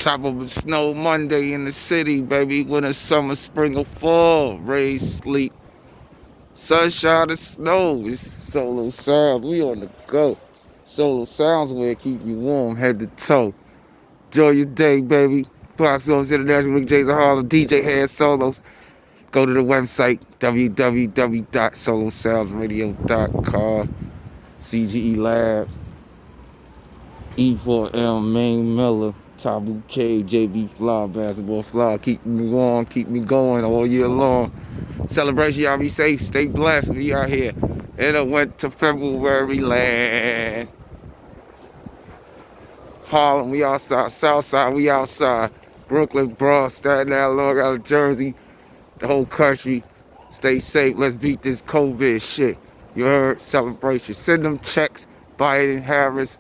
Top of a snow Monday in the city, baby. Winter, summer, spring, or fall. Rain, sleet, sunshine, or snow. It's Solo Sounds. We on the go. Solo Sounds where it keep you warm, head to toe. Enjoy your day, baby. Box Office International, Rick James of Harlem, DJ Head Solos. Go to the website, www.solosoundsradio.com. CGE Lab, E4M, Main Miller, Taboo K, JB Fly, Basketball Fly. Keep me warm, keep me going all year long. Celebration, y'all be safe, stay blessed. We out here in a winter February land. Harlem, we outside. Southside, we outside. Brooklyn, Bronx, Staten Island, Long Island, Jersey, the whole country. Stay safe. Let's beat this COVID shit. You heard? Celebration. Send them checks. Biden, Harris,